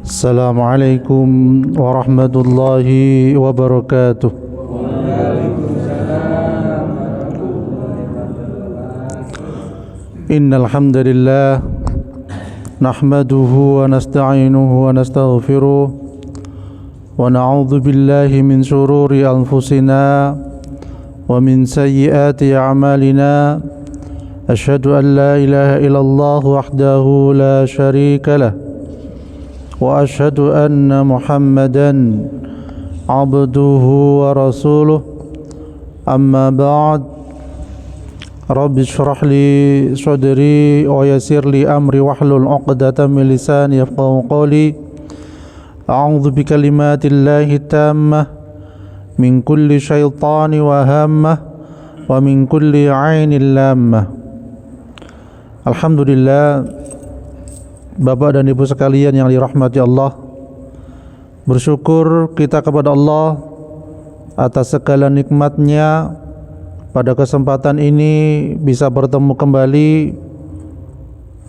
Assalamualaikum warahmatullahi wabarakatuh. Innal hamdalillah nahmaduhu wa nasta'inuhu wa nastaghfiruh wa na'udzu billahi min shururi anfusina wa min sayyiati a'malina. Asyhadu an la ilaha illallah wahdahu la syarika lah wa asyhadu anna Muhammadan abduhu wa rasuluh. Amma ba'd. Rabbi shrah li sadri wa yassir li amri wahlul 'uqdatam min lisani yafqahu qawli. A'udzu bi kalimatillahi tammah min kulli syaitani wa hammah wa min kulli 'ainin lammah. Alhamdulillah, Bapak dan Ibu sekalian yang dirahmati Allah, bersyukur kita kepada Allah atas segala nikmatnya. Pada kesempatan ini bisa bertemu kembali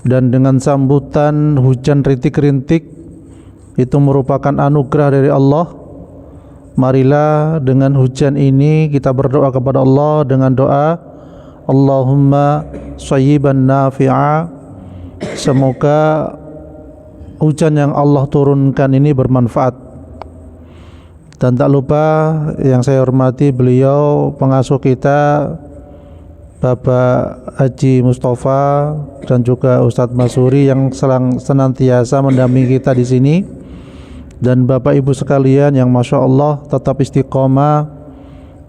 dan dengan sambutan hujan rintik-rintik itu merupakan anugerah dari Allah. Marilah dengan hujan ini kita berdoa kepada Allah dengan doa Allahumma shayyiban nafi'a. Semoga hujan yang Allah turunkan ini bermanfaat. Dan tak lupa yang saya hormati beliau pengasuh kita Bapak Haji Mustafa dan juga Ustadz Masuri yang senantiasa mendampingi kita di sini, dan Bapak Ibu sekalian yang Masya Allah tetap istiqomah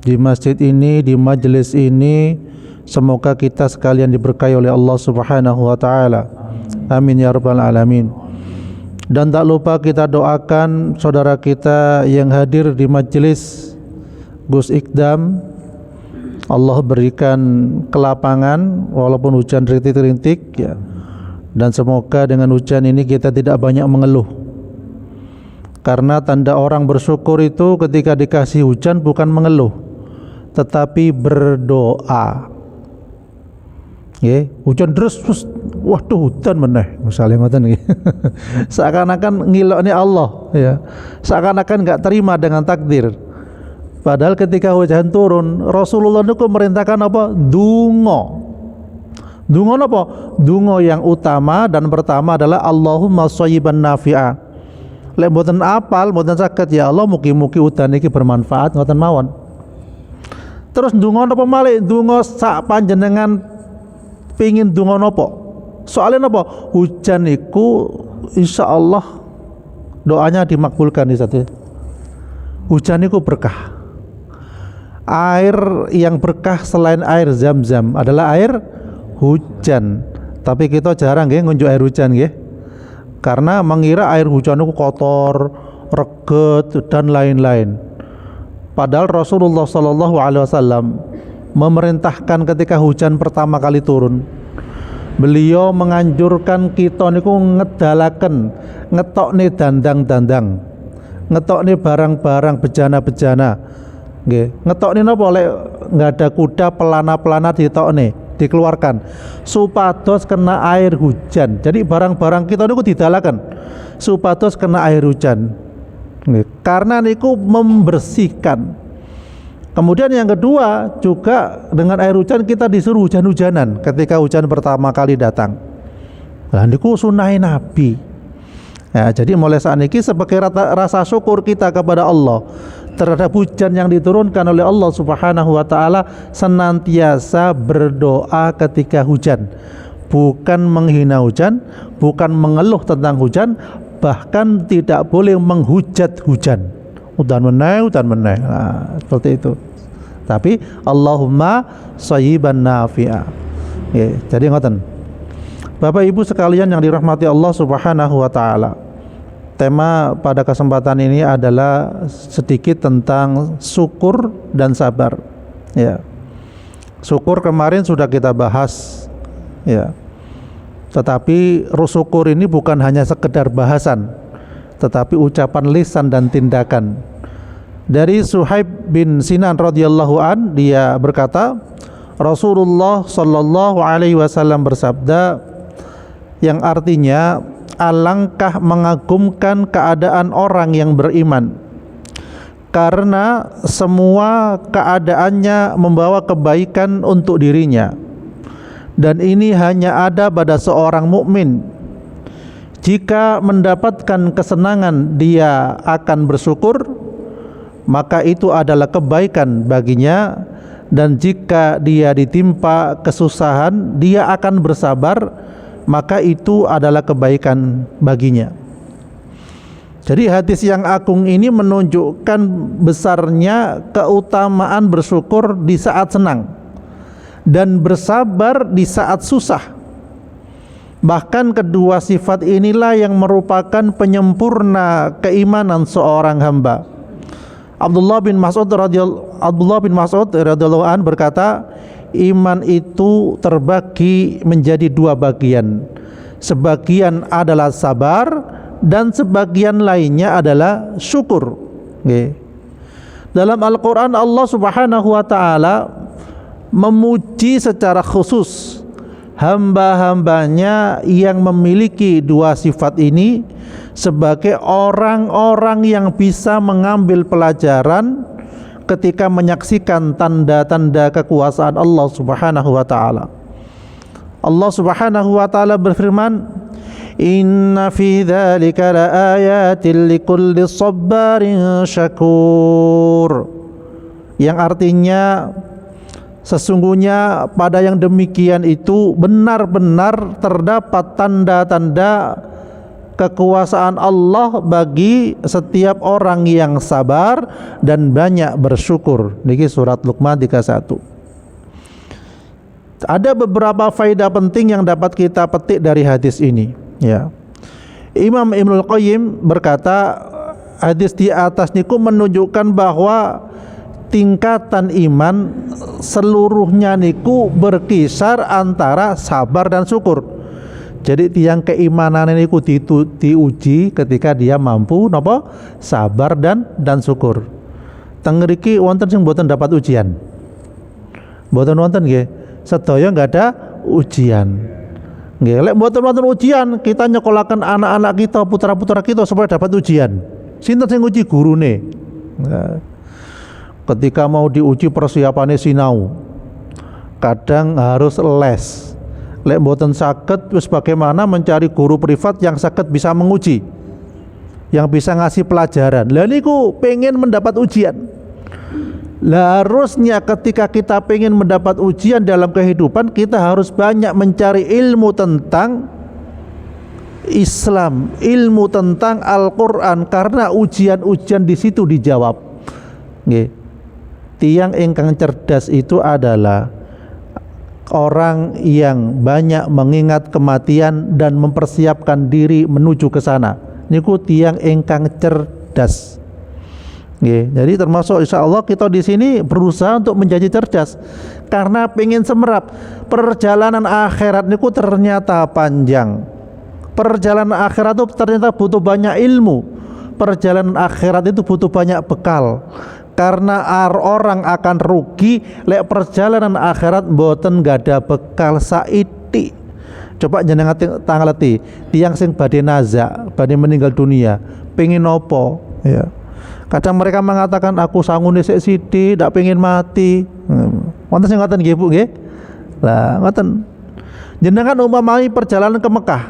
di masjid ini, di majelis ini. Semoga kita sekalian diberkahi oleh Allah Subhanahu wa ta'ala. Amin ya rabbal alamin. Dan tak lupa kita doakan saudara kita yang hadir di majelis, Gus Ikdam. Allah berikan kelapangan walaupun hujan rintik-rintik ya. Dan semoga dengan hujan ini kita tidak banyak mengeluh. Karena tanda orang bersyukur itu ketika dikasih hujan bukan mengeluh, tetapi berdoa. Hujan deras, waduh hujan meneh misalnya ngoten nggih. Seakan-akan ngilokne Allah ya. Seakan-akan enggak terima dengan takdir. Padahal ketika hujan turun, Rasulullah niku merintahkan apa? Donga. Donga napa? Donga yang utama dan pertama adalah Allahumma shayyiban nafi'a. Lek mboten apal, mboten saged ya Allah mugi-mugi udan iki bermanfaat ngoten mawon. Terus donga napa malih? Donga sak panjenengan pengin donga napa? Soalnya napa? Hujan iku insyaallah doanya dimakbulkan di satu. Hujan iku berkah. Air yang berkah selain air Zam-Zam adalah air hujan. Tapi kita jarang nggih ngunjuk air hujan nggih. Karena mengira air hujan itu kotor, reget dan lain-lain. Padahal Rasulullah sallallahu alaihi wasallam memerintahkan ketika hujan pertama kali turun, beliau menganjurkan kita niku ngedalaken, ngetokne dandang-dandang, ngetokne barang-barang bejana-bejana. Nggih, ngetokne napa lek enggak ada kuda, pelana-pelana ditokne, dikeluarkan supados kena air hujan. Jadi barang-barang kita niku didalaken supados kena air hujan. Nggih, karena niku membersihkan. Kemudian yang kedua juga dengan air hujan kita disuruh hujan-hujanan ketika hujan pertama kali datang. Lah niku sunah Nabi. Ya, jadi mulai saat ini sebagai rasa syukur kita kepada Allah terhadap hujan yang diturunkan oleh Allah Subhanahu wa taala, senantiasa berdoa ketika hujan. Bukan menghina hujan, bukan mengeluh tentang hujan, bahkan tidak boleh menghujat hujan. Udan meneh. Nah, seperti itu. Tapi Allahumma shayyiban nafi'a. Jadi ngoten. Bapak Ibu sekalian yang dirahmati Allah Subhanahu wa taala. Tema pada kesempatan ini adalah sedikit tentang syukur dan sabar. Ya. Syukur kemarin sudah kita bahas. Ya. Tetapi syukur ini bukan hanya sekedar bahasan, tetapi ucapan lisan dan tindakan. Dari Suhaib bin Sinan radhiyallahu an, dia berkata, Rasulullah sallallahu alaihi wasallam bersabda, yang artinya alangkah mengagumkan keadaan orang yang beriman, karena semua keadaannya membawa kebaikan untuk dirinya, dan ini hanya ada pada seorang mukmin. Jika mendapatkan kesenangan dia akan bersyukur, maka itu adalah kebaikan baginya, dan jika dia ditimpa kesusahan dia akan bersabar, maka itu adalah kebaikan baginya. Jadi hadis yang agung ini menunjukkan besarnya keutamaan bersyukur di saat senang dan bersabar di saat susah. Bahkan kedua sifat inilah yang merupakan penyempurna keimanan seorang hamba. Abdullah bin Mas'ud radhiyallahu an berkata, iman itu terbagi menjadi dua bagian. Sebagian adalah sabar dan sebagian lainnya adalah syukur. Dalam Al-Quran Allah Subhanahu wa ta'ala memuji secara khusus hamba-hambanya yang memiliki dua sifat ini sebagai orang-orang yang bisa mengambil pelajaran ketika menyaksikan tanda-tanda kekuasaan Allah Subhanahu wa ta'ala. Allah Subhanahu wa ta'ala berfirman, inna fi dzalika laayatin likulli sabbarin syakur, yang artinya sesungguhnya pada yang demikian itu benar-benar terdapat tanda-tanda kekuasaan Allah bagi setiap orang yang sabar dan banyak bersyukur. Niki surat Luqman 31. Ada beberapa faedah penting yang dapat kita petik dari hadis ini, ya. Imam Ibnul Qayyim berkata, hadis di atas niku menunjukkan bahwa tingkatan iman seluruhnya niku berkisar antara sabar dan syukur. Jadi tiang keimanan ini diuji ketika dia mampu napa sabar dan syukur. Teng mriki wonten sing mboten dapat ujian. Mboten wonten nggih. Sedaya enggak ada ujian. Nggih, lek mboten wonten ujian, kita nyekolaken anak-anak kita, putra-putra kita supaya dapat ujian. Sinten sing nguji gurune? Nah, ketika mau diuji persiapannya sinau, kadang harus les. Lek mboten saged wis bagaimana mencari guru privat yang saged bisa menguji, yang bisa ngasih pelajaran. Lah niku pengen mendapat ujian. Lah harusnya ketika kita pengen mendapat ujian dalam kehidupan, kita harus banyak mencari ilmu tentang Islam, ilmu tentang Al-Qur'an, karena ujian-ujian di situ dijawab. Nggih. Tiang ingkang cerdas itu adalah orang yang banyak mengingat kematian dan mempersiapkan diri menuju ke sana. Niku tiang ingkang cerdas. Nggih, jadi termasuk insyaallah kita di sini berusaha untuk menjadi cerdas karena pengen semerap. Perjalanan akhirat niku ternyata panjang. Perjalanan akhirat itu ternyata butuh banyak ilmu. Perjalanan akhirat itu butuh banyak bekal. Karena orang akan rugi lek perjalanan akhirat mboten gada bekal saiti. Coba jenengan tangleti tiang sing badhe nazak, badhe meninggal dunia, pengin nopo, ya. Kadang mereka mengatakan aku sangune sik sithik, ndak pengin mati. Wonten sing ngoten nggih Bu nggih? Lah ngoten. Jenengan umpamai perjalanan ke Mekah.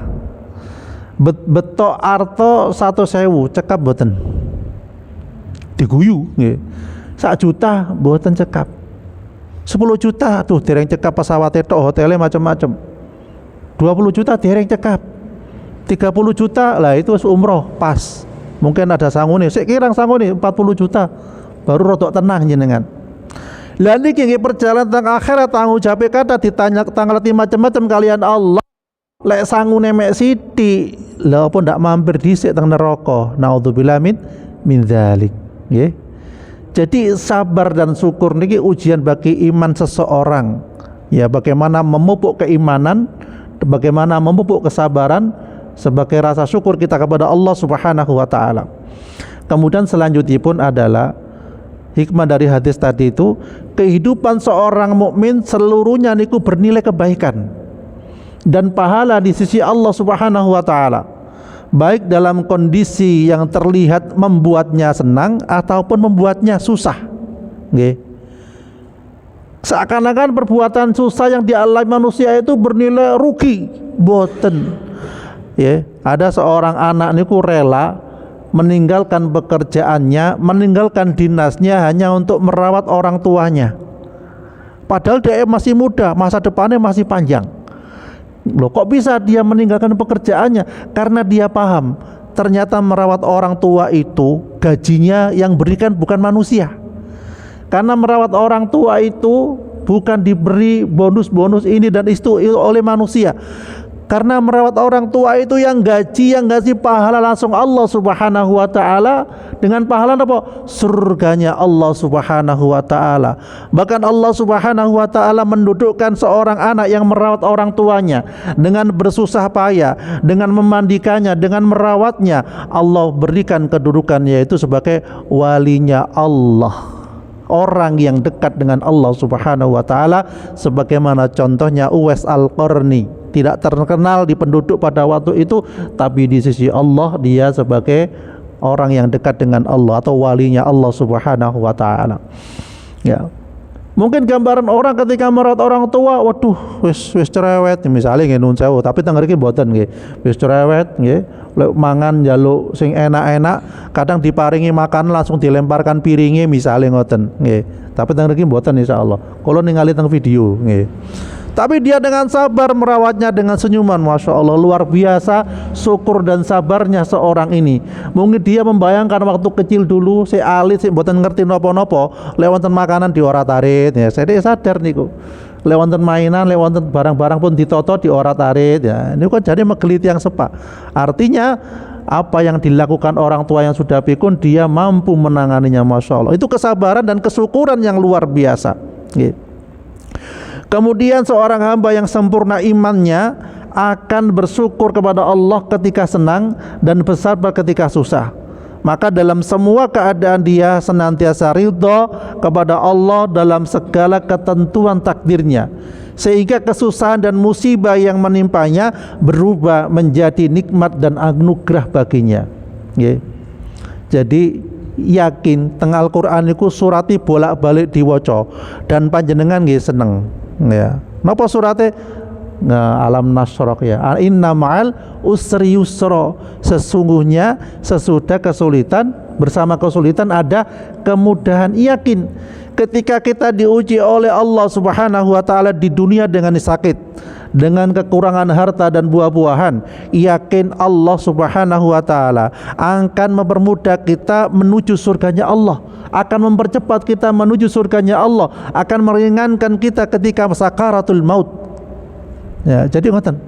Betok arto 1.000 cekap mboten? Diguyu nggih. 1 juta mboten cekap. 10 juta tuh dereng cekap pesawat tok, hotelnya macam-macam. 20 juta dereng cekap. 30 juta lah itu umroh pas. Mungkin ada sangune, sik kirang sangune 40 juta. Baru rodok tenang jenengan. Lah niki nggih perjalanan teng akhirat tanggung jawab kata ditanya tangleti macam-macam kalian Allah. Lek sangune mek sithik, lha apa ndak mampir dhisik teng neraka. Naudzubillah min dzalik. Nggih. Jadi sabar dan syukur niki ujian bagi iman seseorang. Ya, bagaimana memupuk keimanan, bagaimana memupuk kesabaran sebagai rasa syukur kita kepada Allah Subhanahu wa taala. Kemudian selanjutnya pun adalah hikmah dari hadis tadi itu, kehidupan seorang mukmin seluruhnya niku bernilai kebaikan dan pahala di sisi Allah Subhanahu wa taala. baik dalam kondisi yang terlihat membuatnya senang ataupun membuatnya susah. Nggih. Seakan-akan perbuatan susah yang dialami manusia itu bernilai rugi. Boten. Ya, ada seorang anak niku rela meninggalkan pekerjaannya, meninggalkan dinasnya hanya untuk merawat orang tuanya. Padahal dia masih muda, masa depannya masih panjang. Loh, kok bisa dia meninggalkan pekerjaannya? Karena dia paham, ternyata merawat orang tua itu gajinya yang berikan bukan manusia. Karena merawat orang tua itu bukan diberi bonus-bonus ini dan itu oleh manusia. Karena merawat orang tua itu yang ngasih pahala langsung Allah Subhanahu wa taala, dengan pahala apa? Surganya Allah Subhanahu wa taala. Bahkan Allah Subhanahu wa taala mendudukkan seorang anak yang merawat orang tuanya dengan bersusah payah, dengan memandikannya, dengan merawatnya, Allah berikan kedudukan yaitu sebagai walinya Allah. Orang yang dekat dengan Allah Subhanahu wa taala, sebagaimana contohnya Uwais Al-Qarni, tidak terkenal di penduduk pada waktu itu, tapi di sisi Allah dia sebagai orang yang dekat dengan Allah atau walinya Allah Subhanahu wa taala. Ya. Mungkin gambaran orang ketika merawat orang tua, waduh wis cerewet misalnya nggih nun sewu, tapi teng mriki mboten nggih. Wis cerewet nggih, lek mangan njaluk sing enak-enak, kadang diparingi makan langsung dilemparkan piringnya misalnya ngoten nggih. Tapi teng mriki mboten insyaallah. Kula ningali teng video nggih. Tapi dia dengan sabar merawatnya dengan senyuman, Masya Allah, luar biasa syukur dan sabarnya seorang ini. Mungkin dia membayangkan waktu kecil dulu si alit si mboten ngerti nopo-nopo, lewonten makanan diorat-arit ya. Saya sadar niku. Lewonten mainan, lewonten barang-barang pun ditoto diorat-arit ya. Ini kan jadi megelit yang sepak. Artinya apa yang dilakukan orang tua yang sudah pikun, dia mampu menanganinya, Masya Allah. Itu kesabaran dan kesyukuran yang luar biasa gitu. Kemudian seorang hamba yang sempurna imannya akan bersyukur kepada Allah ketika senang dan bersabar ketika susah. Maka dalam semua keadaan dia senantiasa ridho kepada Allah dalam segala ketentuan takdirnya, sehingga kesusahan dan musibah yang menimpanya berubah menjadi nikmat dan anugerah baginya. Jadi yakin teng Al-Qur'an iku surati bolak-balik diwaca dan panjenengan nggih seneng. Ya, napa surate? Nah, alam nasrok ya. Inna ma'al usri yusra. Sesungguhnya sesudah kesulitan, bersama kesulitan ada kemudahan. Yakin ketika kita diuji oleh Allah Subhanahu wa taala di dunia dengan sakit, dengan kekurangan harta dan buah-buahan, yakin Allah Subhanahu wa taala akan mempermudah kita menuju surganya Allah, akan mempercepat kita menuju surganya Allah, akan meringankan kita ketika sakaratul maut. Ya, jadi ngoten.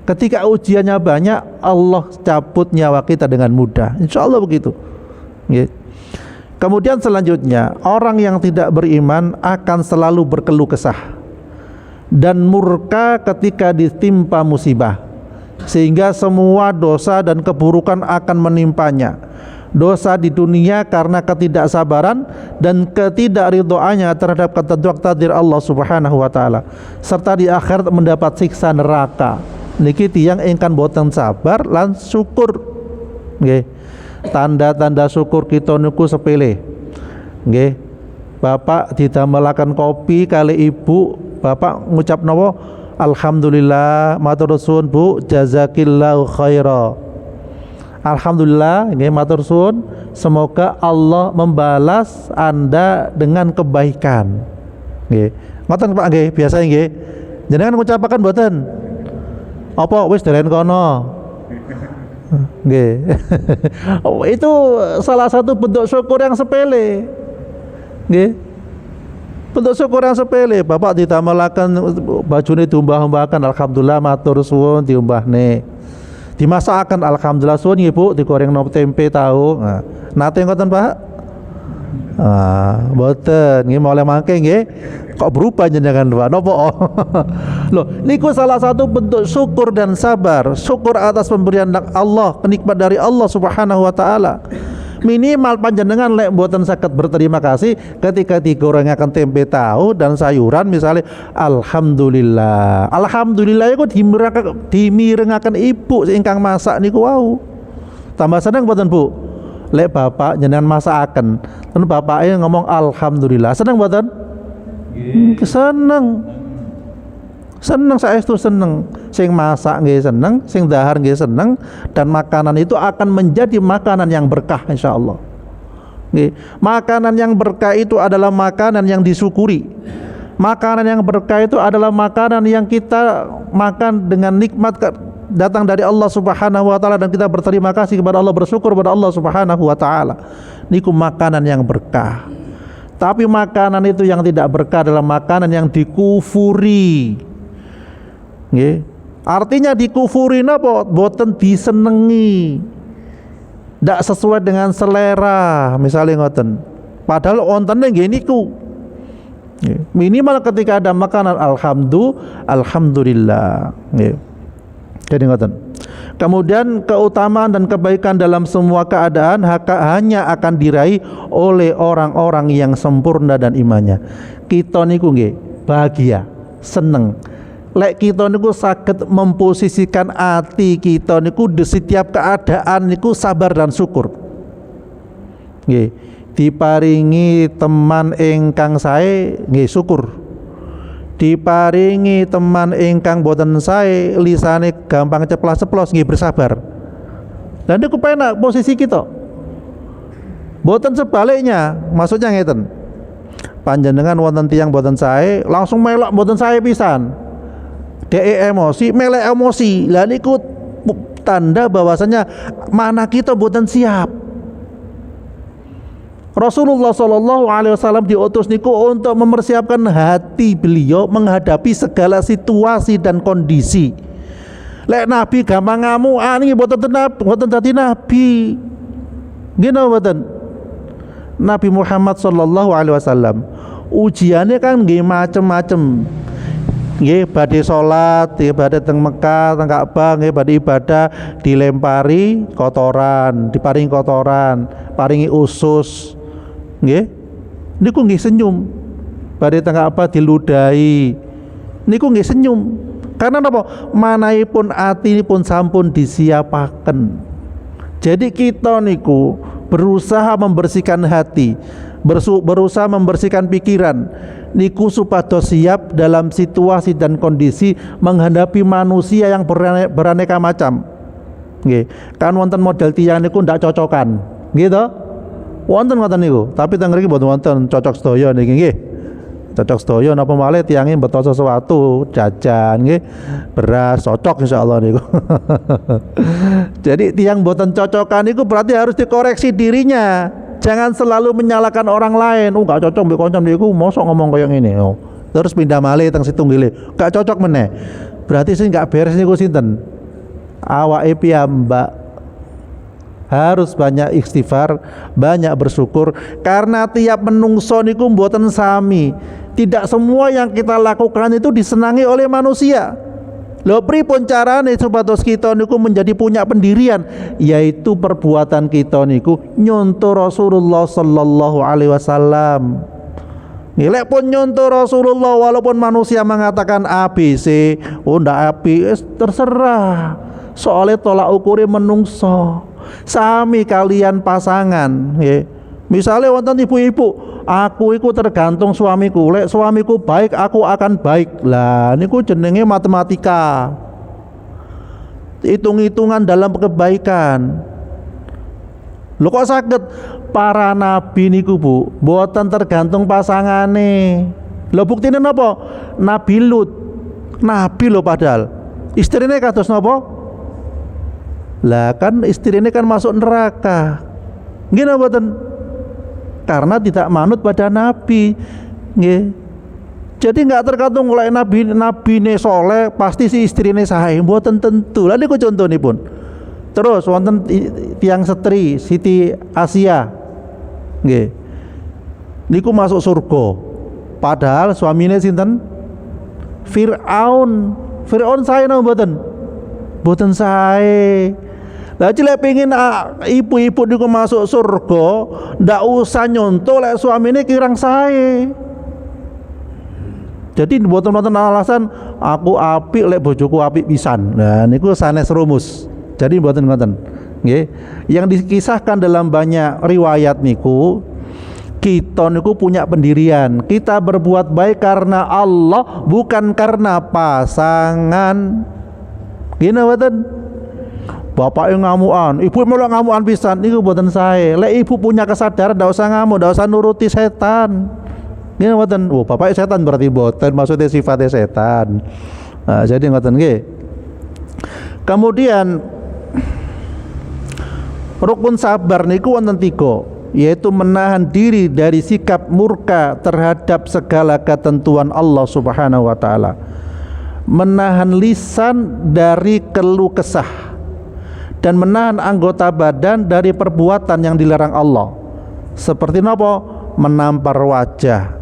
Ketika ujiannya banyak, Allah cabut nyawa kita dengan mudah. Insya Allah begitu. Ya. Kemudian selanjutnya, orang yang tidak beriman akan selalu berkeluh kesah dan murka ketika ditimpa musibah, sehingga semua dosa dan keburukan akan menimpanya. Dosa di dunia karena ketidaksabaran dan ketidakridhoannya terhadap ketentuan takdir Allah Subhanahu wa taala, serta di akhirat mendapat siksa neraka. Niki tiyang ingkang boten sabar lan syukur. Nggih. Tanda-tanda syukur kita niku sepele. Nggih. Bapak didamelaken kopi kali ibu, bapak ngucap napa? Alhamdulillah, matur suwun Bu, jazakillahu khaira. Alhamdulillah, nggih matur suwun, semoga Allah membalas Anda dengan kebaikan. Nggih. Ngoten Pak nggih, biasa nggih. Jenengan ngucapaken mboten? Apa wis deren kono? Nggih. Itu salah satu bentuk syukur yang sepele. Nggih. Bentuk syukur yang sepele. Bapak ditamelaken bajune diumbah-umbahkan, alhamdulillah matur suwun diumbahne. Dimasakan alhamdulillah suwun nggih Bu, digoreng nop tempe tahu. Nah, nate ngoten Pak? Mboten nggih oleh mangke nggih. Kok berubah jenengan Pak? Napa? Loh, niku salah satu bentuk syukur dan sabar. Syukur atas pemberian Allah, kenikmat dari Allah Subhanahu wa taala. Minimal panjenengan lek mboten saged berterima kasih ketika digorengaken tempe tahu dan sayuran misalnya, alhamdulillah. Alhamdulillah iku dimirengaken ibu ingkang masak niku wau. Tambah seneng mboten Bu? Lek bapak jenengan masakaken, terus bapaknya ngomong alhamdulillah, seneng mboten? Seneng. Seneng, saestu seneng. Sing masak nggih seneng, sing dahar nggih seneng, dan makanan itu akan menjadi makanan yang berkah insyaallah. Nggih. Makanan yang berkah itu adalah makanan yang disyukuri. Makanan yang berkah itu adalah makanan yang kita makan dengan nikmat datang dari Allah Subhanahu wa taala, dan kita berterima kasih kepada Allah, bersyukur kepada Allah Subhanahu wa taala. Niku makanan yang berkah. Tapi makanan itu yang tidak berkah adalah makanan yang dikufuri. Nggih. Artinya dikufuri napa? Boten disenengi. Ndak sesuai dengan selera, misalnya ngoten. Padahal wonten nggih niku. Minimal ketika ada makanan alhamdulillah. Jadi ngoten. Kemudian keutamaan dan kebaikan dalam semua keadaan hanya akan diraih oleh orang-orang yang sempurna dan imannya. Kita niku nggih bahagia, seneng. Lek kita niku saged memposisikan hati kita niku di setiap keadaan niku sabar dan syukur. Nggih. Diparingi teman ingkang sae nggih syukur. Diparingi teman ingkang boten sae lisane gampang ceplas-ceplos nggih bersabar. Lah niku penak posisi kita. Boten sebaliknya, maksudnya ngeten. Panjenengan wonten tiyang boten sae langsung melok boten sae pisan. Dek emosi, melek emosi. Lah niku tanda bahwasanya mana kita boten siap. Rasulullah SAW diutus niku untuk mempersiapkan hati beliau menghadapi segala situasi dan kondisi. Lek Nabi gampang ngamuk, niki boten dadi nabi. Gini boten. Nabi Muhammad SAW ujiannya kan nggih macem-macem. Nggih badhe salat, nggih badhe teng Mekah, teng Ka'bah, nggih badhe ibadah dilempari kotoran, diparingi kotoran, paringi usus. Nggih. Niku nggih senyum. Badhe teng Ka'bah diludahi. Niku nggih senyum. Karena napa? Manahipun atinipun sampun disiapaken. Jadi kita niku berusaha membersihkan hati, berusaha membersihkan pikiran niku supados siap dalam situasi dan kondisi menghadapi manusia yang beraneka macam. Nggih. Kan wonten model tiyang niku ndak cocokan. Nggih to? Wonten ngoten niku, tapi teng mriki mboten wonten cocok sedaya niki nggih. Cocok sedaya napa malih tiyange beto sesuatu jajan nggih. Beras cocok insyaallah niku. Jadi tiyang mboten cocokan niku berarti harus dikoreksi dirinya. Jangan selalu menyalahkan orang lain. Gak cocok mbek kanca niku, mosok ngomong kaya ngene. Terus pindah malih teng situ nggih. Gak cocok meneh. Berarti sing gak beres niku sinten? Awake piyambak. Harus banyak istighfar, banyak bersyukur, karena tiap menungso niku mboten sami. Tidak semua yang kita lakukan itu disenangi oleh manusia. Lho pripun carane supados kita niku menjadi punya pendirian, yaitu perbuatan kita niku nyontoh Rasulullah sallallahu alaihi wasallam. Nilai pun nyontoh Rasulullah, walaupun manusia mengatakan ABC, ndak api, terserah. Soalnya tolak ukurnya menungso. Sami kalian pasangan, ya. Misalnya wonten ibu-ibu, aku iku tergantung suamiku. Lek suamiku baik, aku akan baik. Lah niku jenenge matematika. Hitung-hitungan dalam kebaikan. Lho kok saged para nabi niku Bu, mboten tergantung pasangane. Lho buktine napa? Nabi Lut. Nabi lho padahal. Istrine kados napa? Lah kan istrine kan masuk neraka. Nggih napa mboten? Karena tidak manut pada nabi. Nggih. Jadi enggak tergantung oleh nabi ne soleh pasti si istrine sae, mboten tentu. Lha niku contonipun. Terus wonten tiang setri Siti Asia. Nggih. Niku masuk surga. Padahal suamine sinten? Fir'aun. Fir'aun sae napa mboten? Mboten sae. Lah cilek pengin ibu-ibu niku masuk surga, ndak usah nyontoh lek suamine kirang sae. Jadi mboten wonten alasan aku apik lek bojoku apik pisan. Nah niku sanes rumus. Jadi mboten ngoten. nggih. Yang dikisahkan dalam banyak riwayat niku, kita niku punya pendirian. Kita berbuat baik karena Allah, bukan karena pasangan. Gini mboten? Bapak yang ngamuan, ibu malah ngamuan pisan, niku mboten sae. Lek ibu punya kesadaran, ndak usah ngamuk, ndak usah nuruti setan. Gini mboten? Oh, bapak setan berarti mboten, maksudnya sifatnya setan. Nah, jadi ngoten nggih. Kemudian rukun sabar niku wonten 3, yaitu menahan diri dari sikap murka terhadap segala ketentuan Allah Subhanahu wa taala. Menahan lisan dari keluh kesah dan menahan anggota badan dari perbuatan yang dilarang Allah. Seperti napa? Menampar wajah.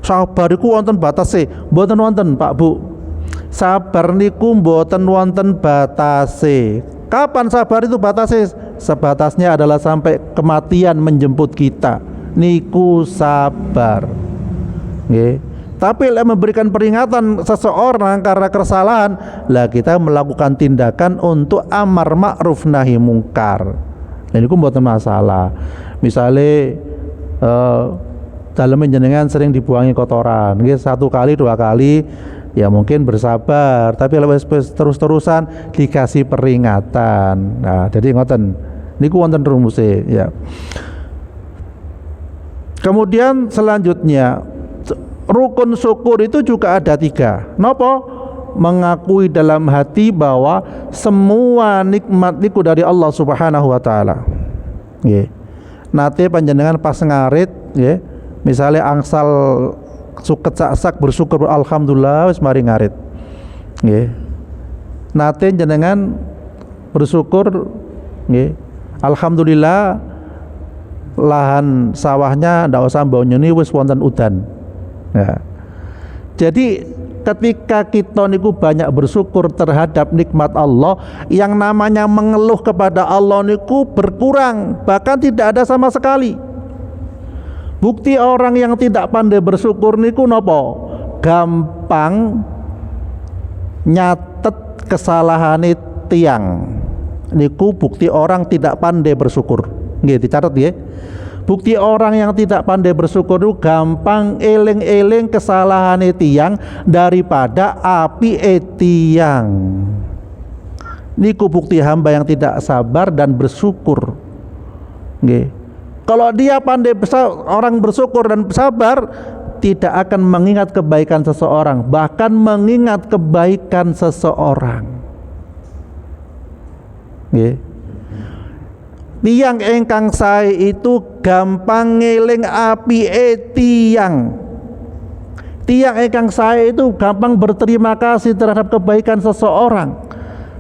Sabar iku wonten batase, mboten wonten Pak Bu. Sabar niku mboten wonten batase. Kapan sabar itu batase? Sebatasnya adalah sampai kematian menjemput kita. Niku sabar. Nggih. Tapi memberikan peringatan seseorang karena kesalahan, lah kita melakukan tindakan untuk amar ma'ruf nahi mungkar. Dan itu mboten masalah. Misalnya dalam jenengan sering dibuangi kotoran, nggih 1 kali 2 kali, ya mungkin bersabar. Tapi kalau terus-terusan dikasih peringatan. Nah, jadi ngoten. Niku wonten rumuse ya. Kemudian selanjutnya rukun syukur itu juga ada 3. Napa? Mengakui dalam hati bahwa semua nikmat niku dari Allah Subhanahu wa taala. Nggih. Nate panjenengan pas ngarit nggih, misale angsal suket sak bersyukur alhamdulillah wis mari ngarit. Nggih. Nate jenengan bersyukur nggih, alhamdulillah lahan sawahnya ndak usah mbonyoni wis wonten udan. Ya. Jadi ketika kita niku banyak bersyukur terhadap nikmat Allah, yang namanya mengeluh kepada Allah niku berkurang, bahkan tidak ada sama sekali. Bukti orang yang tidak pandai bersyukur niku nopo? Gampang nyatet kesalahane tiang. Niku bukti orang tidak pandai bersyukur. Nggih dicatat nggih. Bukti orang yang tidak pandai bersyukur itu gampang eling-eling kesalahan tiang daripada api tiang. Niku bukti hamba yang tidak sabar dan bersyukur. Nggih. Kalau dia pandai orang bersyukur dan sabar, tidak akan mengingat kebaikan seseorang, bahkan mengingat kebaikan seseorang. Nggih. Tiang engkang sae itu gampang ngeling api tiang. Tiang engkang sae itu gampang berterima kasih terhadap kebaikan seseorang,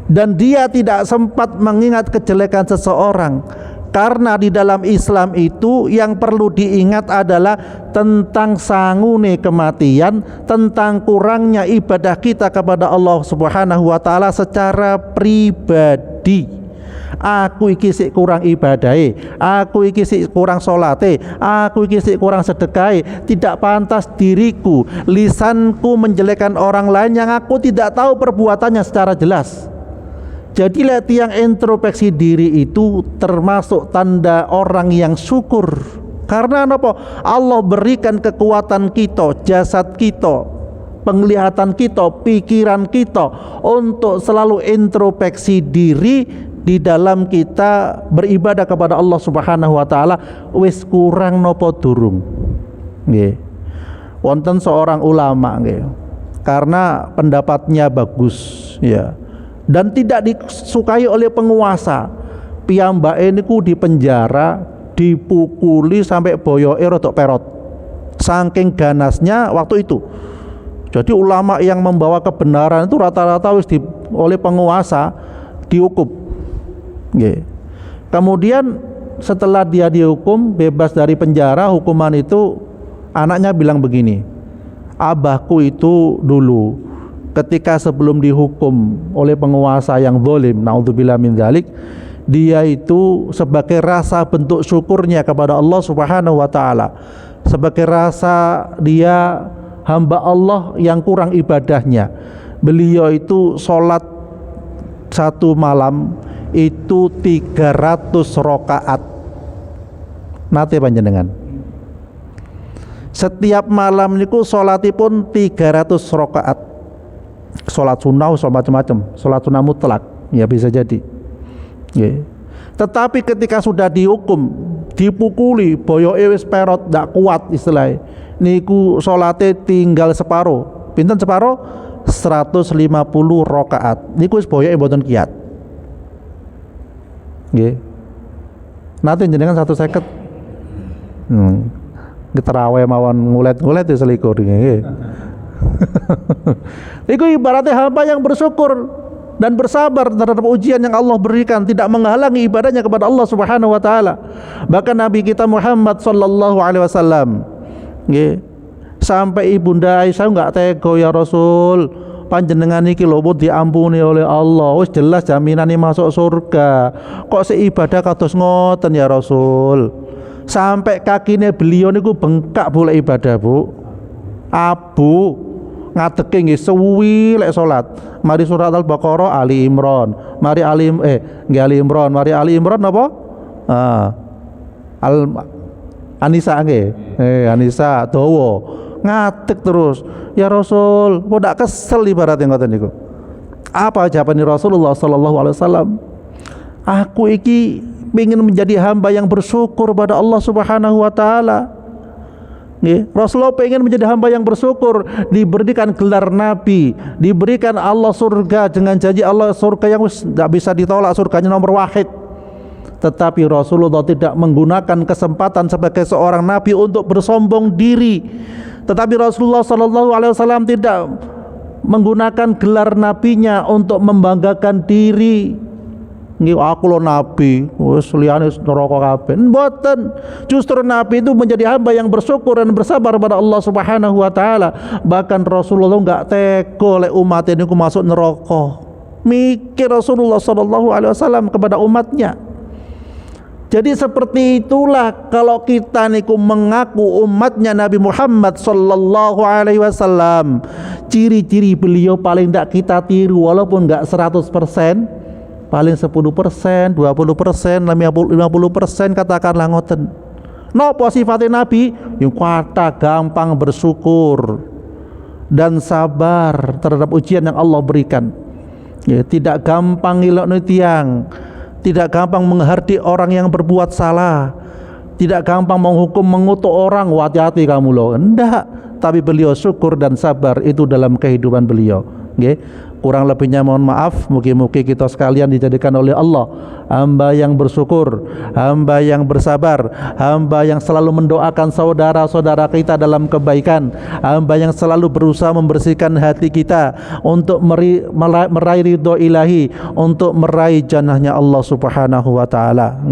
dan dia tidak sempat mengingat kejelekan seseorang. Karena di dalam Islam itu yang perlu diingat adalah tentang sangune kematian, tentang kurangnya ibadah kita kepada Allah Subhanahu wa taala secara pribadi. Aku iki sik kurang ibadahe, aku iki sik kurang salate, aku iki sik kurang sedekahe. Tidak pantas diriku, lisanku menjelekkan orang lain yang aku tidak tahu perbuatannya secara jelas. Jadi lihat, yang introspeksi diri itu termasuk tanda orang yang syukur. Karena apa? Allah berikan kekuatan kita, jasad kita, penglihatan kita, pikiran kita untuk selalu introspeksi diri di dalam kita beribadah kepada Allah Subhanahu wa taala. Wis kurang nopo durung? Nggih. Wonten seorang ulama nggih. Karena pendapatnya bagus ya, dan tidak disukai oleh penguasa. Piyambake niku dipenjara, dipukuli sampai boyoke rodok perot. Saking ganasnya waktu itu. Jadi ulama yang membawa kebenaran itu rata-rata wis oleh penguasa dihukum. Nggih. Kemudian setelah dia dihukum bebas dari penjara, hukuman itu, anaknya bilang begini, abahku itu dulu ketika sebelum dihukum oleh penguasa yang zalim, naudzubillah min dzalik, dia itu sebagai rasa bentuk syukurnya kepada Allah Subhanahu wa taala, sebagai rasa dia hamba Allah yang kurang ibadahnya, beliau itu sholat satu malam itu 300 rakaat. Nate panjenengan. Setiap malam niku salatipun 300 rakaat. Salat sunnah, salat macam-macam, salat sunnah mutlak, ya bisa jadi. Nggih. Tetapi ketika sudah dihukum, dipukuli, boyoke wis perot, ndak kuat istilahnya, niku salate tinggal separo. Pinten separo? 150 rakaat. Niku wis boyoke mboten kiyat. Nggih. Nate jenengan 150. Geterawe mawon ngulet-ngulet ya selikur nggih. Iku ibaratnya hamba yang bersyukur dan bersabar terhadap ujian yang Allah berikan, tidak menghalangi ibadahnya kepada Allah Subhanahu wa taala. Bahkan Nabi kita Muhammad sallallahu alaihi wasallam nggih, sampai Ibunda Aisyah enggak tega, ya Rasul, panjenengan iki lho diampuni oleh Allah, wis jelas jaminane masuk surga, kok seibadah kados ngoten ya Rasul. Sampai kakinya beliau niku bengkak boleh ibadah, Bu. Abu ngadeke nggih suwi lek salat. Mari surat Al-Baqarah, Ali Imran. Mari Ali Imran, mari Ali Imran napa? Anisa nggih. Anisa dawa. Ngadeg terus. Ya Rasul, kok ndak kesel ibaratnya ngoten niku. Apa jawaban Rasulullah sallallahu alaihi wasallam? Aku iki ingin menjadi hamba yang bersyukur pada Allah Subhanahu wa taala. Rasulullah pengen menjadi hamba yang bersyukur, diberikan gelar nabi, diberikan Allah surga dengan janji Allah surga yang tidak bisa ditolak, surganya nomor wahid. Tetapi Rasulullah tidak menggunakan kesempatan sebagai seorang nabi untuk bersombong diri. Tetapi Rasulullah sallallahu alaihi wasallam tidak menggunakan gelar nabinya untuk membanggakan diri. Nggih, aku lo nabi, wis liyane neraka kabeh. Mboten. Justru nabi itu menjadi hamba yang bersyukur dan bersabar pada Allah Subhanahu wa taala. Bahkan Rasulullah enggak tega lek umat ini ku masuk neraka. Mikir Rasulullah sallallahu alaihi wasallam kepada umatnya. Jadi seperti itulah kalau kita niku mengaku umatnya Nabi Muhammad sallallahu alaihi wasallam, ciri-ciri beliau paling tidak kita tiru, walaupun enggak 100%, paling 10%, 20%, 50% katakanlah ngoten. Napa sifatnya Nabi? Yang kuata gampang bersyukur dan sabar terhadap ujian yang Allah berikan. Ya, tidak gampang ngilokno tiyang, tidak gampang menghardik orang yang berbuat salah, tidak gampang menghukum mengutuk orang, hati-hati kamu loh. Enggak, tapi beliau syukur dan sabar itu dalam kehidupan beliau. Nggih. Kurang lebihnya mohon maaf. Mugi-mugi kita sekalian dijadikan oleh Allah hamba yang bersyukur, hamba yang bersabar, hamba yang selalu mendoakan saudara-saudara kita dalam kebaikan, hamba yang selalu berusaha membersihkan hati kita untuk meraih ridho ilahi, untuk meraih jannahnya Allah Subhanahu wa taala.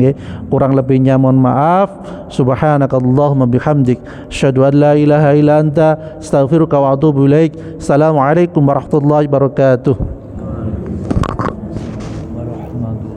Kurang lebihnya mohon maaf. Subhanakallahumma bihamdik, asyhadu an la ilaha illa anta, astaghfiruka wa atubu ilaik. Assalamualaikum warahmatullahi wabarakatuh.